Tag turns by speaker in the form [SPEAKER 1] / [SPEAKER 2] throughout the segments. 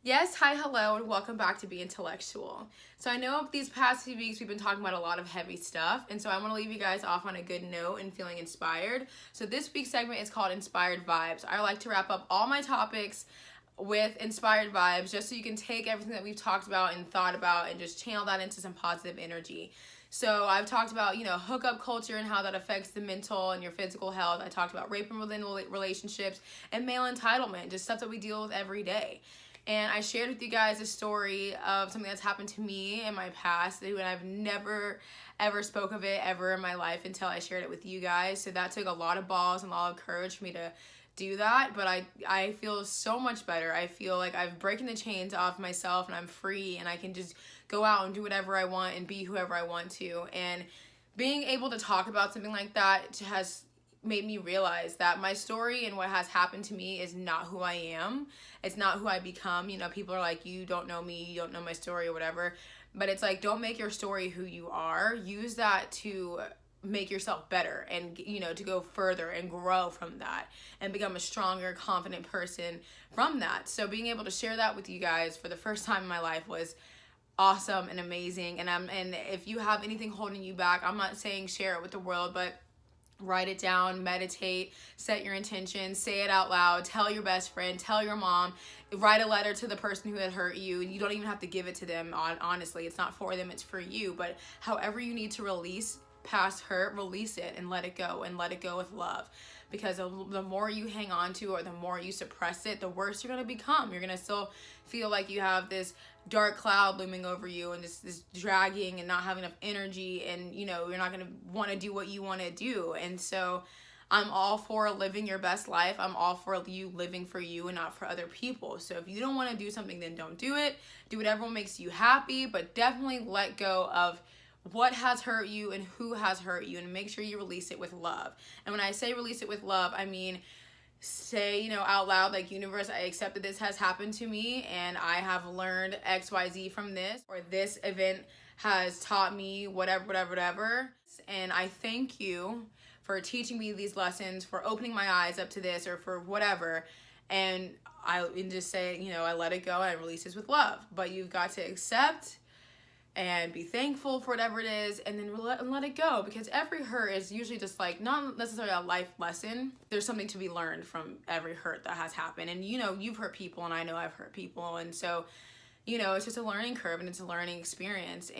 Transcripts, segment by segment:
[SPEAKER 1] Yes, hi, hello, and welcome back to Be Intellexxual. So I know these past few weeks we've been talking about a lot of heavy stuff, and so I want to leave you guys off on a good note and feeling inspired. So this week's segment is called Inspired Vibes. I like to wrap up all my topics with inspired vibes just so you can take everything that we've talked about and thought about and just channel that into some positive energy. So I've talked about, hookup culture and how that affects the mental and your physical health. I talked about rape and relationships and male entitlement, just stuff that we deal with every day. And I shared with you guys a story of something that's happened to me in my past, and I've never ever spoke of it ever in my life until I shared it with you guys. So that took a lot of balls and a lot of courage for me to do that, but I feel so much better. I feel like I've broken the chains off myself and I'm free and I can just go out and do whatever I want and be whoever I want to. And being able to talk about something like that has made me realize that my story and what has happened to me is not who I am. It's not who I become. People are like, you don't know me, you don't know my story or whatever. But it's like, don't make your story who you are. Use that to make yourself better and, to go further and grow from that and become a stronger, confident person from that. So being able to share that with you guys for the first time in my life was awesome and amazing. And if you have anything holding you back, I'm not saying share it with the world, but write it down, meditate, set your intentions, say it out loud, tell your best friend, tell your mom, write a letter to the person who had hurt you. You don't even have to give it to them. Honestly, it's not for them, it's for you. But however you need to release past hurt, release it and let it go, and let it go with love. Because the more you hang on to or the more you suppress it, the worse you're going to become. You're going to still feel like you have this dark cloud looming over you and this dragging and not having enough energy, and you're not going to want to do what you want to do. And so I'm all for living your best life. I'm all for you living for you and not for other people. So if you don't want to do something, then don't do it. Do whatever makes you happy, but definitely let go of what has hurt you and who has hurt you, and make sure you release it with love. And when I say release it with love, I mean say, out loud, like, universe, I accept that this has happened to me and I have learned XYZ from this, or this event has taught me whatever. And I thank you for teaching me these lessons, for opening my eyes up to this, or for whatever. And just say, I let it go and I release this with love. But you've got to accept and be thankful for whatever it is, and then let it go, because every hurt is usually just like not necessarily a life lesson. There's something to be learned from every hurt that has happened. And you've hurt people, and I know I've hurt people, and so it's just a learning curve and it's a learning experience.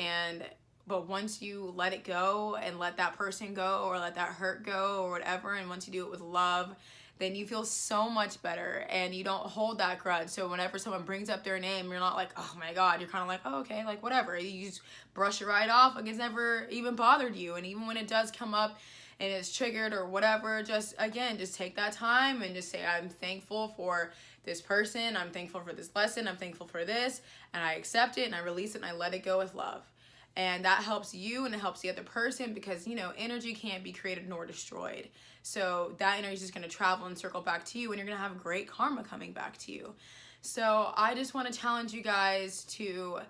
[SPEAKER 1] But once you let it go and let that person go or let that hurt go or whatever, and once you do it with love, then you feel so much better and you don't hold that grudge. So whenever someone brings up their name, you're not like, oh my God, you're kind of like, oh, okay, like whatever. You just brush it right off like it's never even bothered you. And even when it does come up and it's triggered or whatever, just take that time and just say, I'm thankful for this person. I'm thankful for this lesson. I'm thankful for this. And I accept it and I release it and I let it go with love. And that helps you and it helps the other person, because, energy can't be created nor destroyed. So that energy is just going to travel and circle back to you, and you're going to have great karma coming back to you. So I just want to challenge you guys to,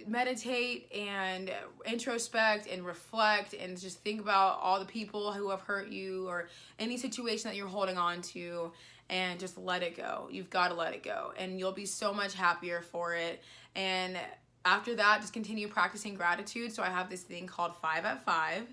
[SPEAKER 1] meditate and introspect and reflect and just think about all the people who have hurt you or any situation that you're holding on to, and just let it go. You've got to let it go, and you'll be so much happier for it. And after that, just continue practicing gratitude. So I have this thing called 5 at 5,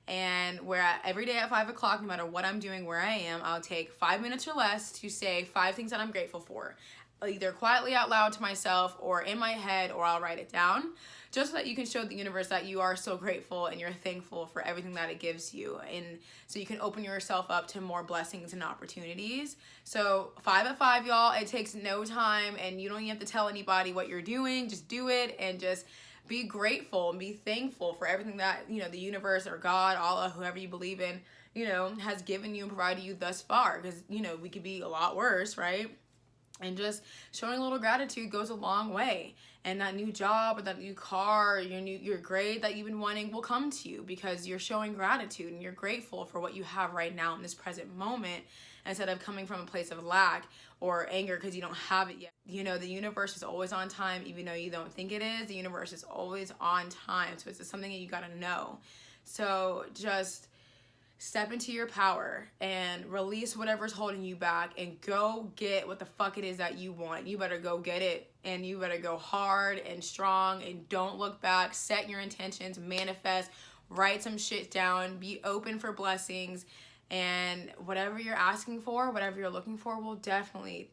[SPEAKER 1] and every day at 5 o'clock, no matter what I'm doing, where I am, I'll take 5 minutes or less to say 5 things that I'm grateful for, either quietly out loud to myself or in my head, or I'll write it down, just so that you can show the universe that you are so grateful and you're thankful for everything that it gives you, and so you can open yourself up to more blessings and opportunities. So 5 at 5, y'all. It takes no time, and you don't even have to tell anybody what you're doing. Just do it and just be grateful and be thankful for everything that the universe or God, Allah, whoever you believe in, has given you and provided you thus far, because we could be a lot worse, right? And just showing a little gratitude goes a long way. And that new job or that new car or your grade that you've been wanting will come to you, because you're showing gratitude and you're grateful for what you have right now in this present moment, instead of coming from a place of lack or anger because you don't have it yet. The universe is always on time, even though you don't think it is. The universe is always on time. So it's just something that you got to know. So just step into your power and release whatever's holding you back and go get what the fuck it is that you want. You better go get it, and you better go hard and strong and don't look back. Set your intentions, manifest, write some shit down, be open for blessings, and whatever you're asking for, whatever you're looking for will definitely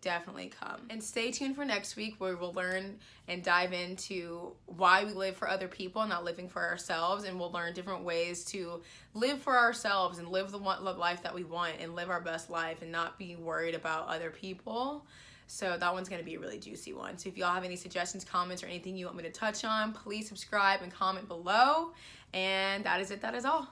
[SPEAKER 1] come. And stay tuned for next week, where we'll learn and dive into why we live for other people, not living for ourselves, and we'll learn different ways to live for ourselves and live the life that we want and live our best life and not be worried about other people. So that one's going to be a really juicy one. So if y'all have any suggestions, comments, or anything you want me to touch on, please subscribe and comment below. And that is it. That is all.